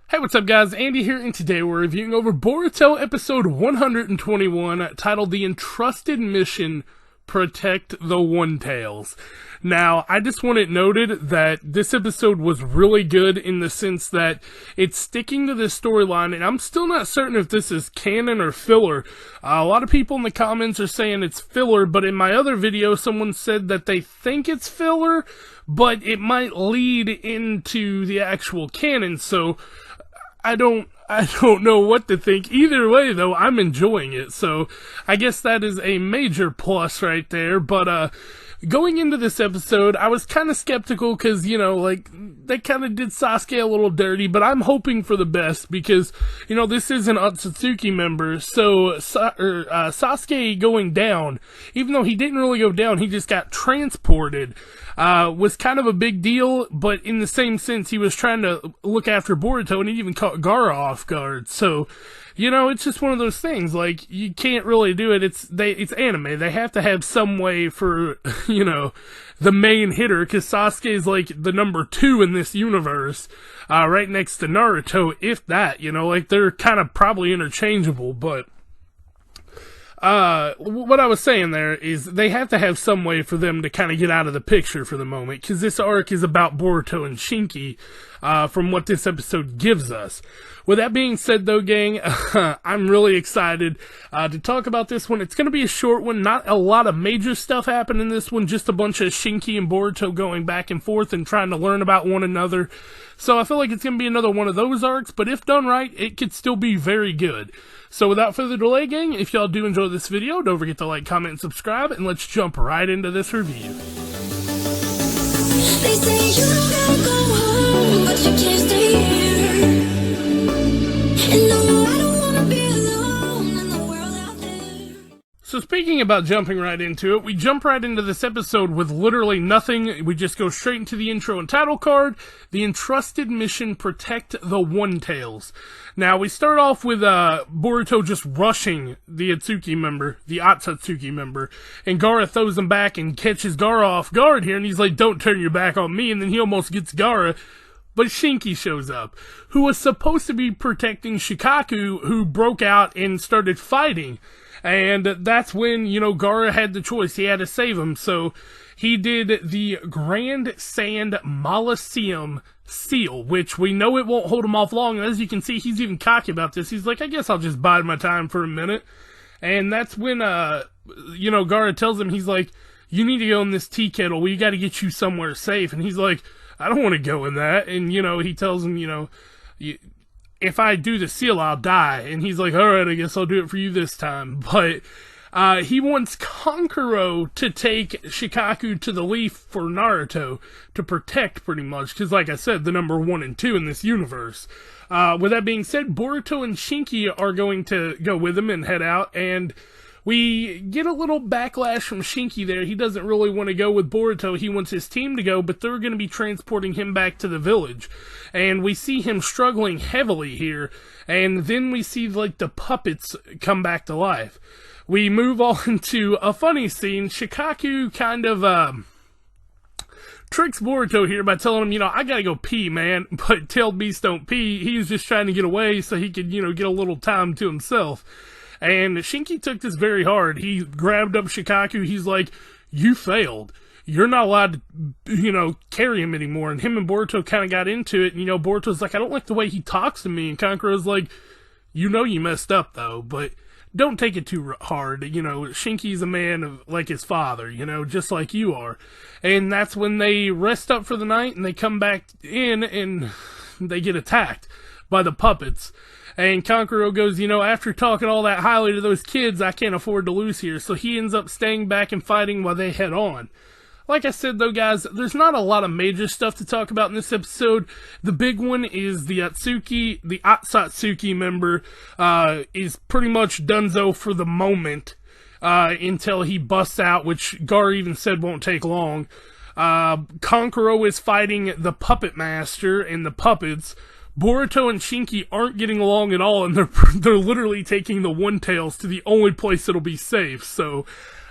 Hey, what's up guys, Andy here, and today we're reviewing over Boruto episode 121, titled The Entrusted Mission, Protect the One Tails. Now, I just want it noted that this episode was really good in the sense that it's sticking to this storyline, and I'm still not certain if this is canon or filler. A lot of people in the comments are saying it's filler, but in my other video, someone said that they think it's filler, but it might lead into the actual canon, so I don't know what to think. Either way, though, I'm enjoying it, so I guess that is a major plus right there. But, going into this episode, I was kind of skeptical because, they kind of did Sasuke a little dirty, but I'm hoping for the best because, this is an Otsutsuki member, so Sasuke going down, even though he didn't really go down, he just got transported, was kind of a big deal, but in the same sense, he was trying to look after Boruto, and he even caught Gaara off guard, so, it's just one of those things, like, you can't really do it, it's anime, they have to have some way for, the main hitter, because Sasuke is, like, the number 2 in this universe, right next to Naruto, if that, they're kind of probably interchangeable, but what I was saying there is they have to have some way for them to kind of get out of the picture for the moment, because this arc is about Boruto and Shinki, from what this episode gives us. With that being said, though, gang, I'm really excited to talk about this one. It's going to be a short one, not a lot of major stuff happening in this one, just a bunch of Shinki and Boruto going back and forth and trying to learn about one another. So I feel like it's going to be another one of those arcs, but if done right, it could still be very good. So without further delay, gang, if y'all do enjoy this video, don't forget to like, comment, and subscribe, and let's jump right into this review. They say you gotta go home, but you can't stay here. And no, I don't wanna be alone in the world out there. So speaking about jumping right into it, we jump right into this episode with literally nothing. We just go straight into the intro and title card. The Entrusted Mission, Protect the One Tails. Now, we start off with Boruto just rushing the Otsutsuki member, and Gaara throws him back and catches Gaara off guard here, and he's like, don't turn your back on me, and then he almost gets Gaara, but Shinki shows up, who was supposed to be protecting Shakaku, who broke out and started fighting, and that's when, Gaara had the choice, he had to save him, so he did the Grand Sand Molosseum seal, which we know it won't hold him off long, and as you can see, he's even cocky about this. He's like, I guess I'll just bide my time for a minute, and that's when, Gaara tells him, he's like, you need to go in this tea kettle, we gotta get you somewhere safe, and he's like, I don't want to go in that, and, he tells him, if I do the seal, I'll die, and he's like, alright, I guess I'll do it for you this time, but he wants Kankuro to take Shakaku to the leaf for Naruto to protect, pretty much, because like I said, the number 1 and 2 in this universe. With that being said, Boruto and Shinki are going to go with him and head out, and we get a little backlash from Shinki there. He doesn't really want to go with Boruto. He wants his team to go, but they're going to be transporting him back to the village. And we see him struggling heavily here, and then we see, like, the puppets come back to life. We move on to a funny scene. Shakaku kind of, tricks Boruto here by telling him, I gotta go pee, man. But tailed beasts don't pee. He's just trying to get away so he could, get a little time to himself. And Shinki took this very hard. He grabbed up Shakaku. He's like, you failed. You're not allowed to, carry him anymore. And him and Boruto kind of got into it. And, Boruto's like, I don't like the way he talks to me. And Kankuro's like, you messed up, though. But don't take it too hard. Shinki's a man of, like his father, just like you are. And that's when they rest up for the night and they come back in and they get attacked by the puppets. And Kankuro goes, after talking all that highly to those kids, I can't afford to lose here. So he ends up staying back and fighting while they head on. Like I said, though, guys, there's not a lot of major stuff to talk about in this episode. The big one is the Otsutsuki member, is pretty much donezo for the moment, until he busts out, which Gaara even said won't take long. Kankuro is fighting the Puppet Master and the puppets. Boruto and Shinki aren't getting along at all, and they're literally taking the One Tails to the only place that'll be safe, so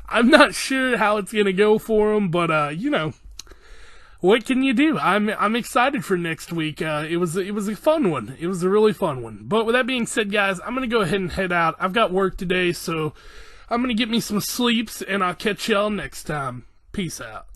I'm not sure how it's gonna go for them, but, what can you do? I'm excited for next week. It was a fun one. It was a really fun one. But with that being said, guys, I'm gonna go ahead and head out. I've got work today, so I'm gonna get me some sleeps, and I'll catch y'all next time. Peace out.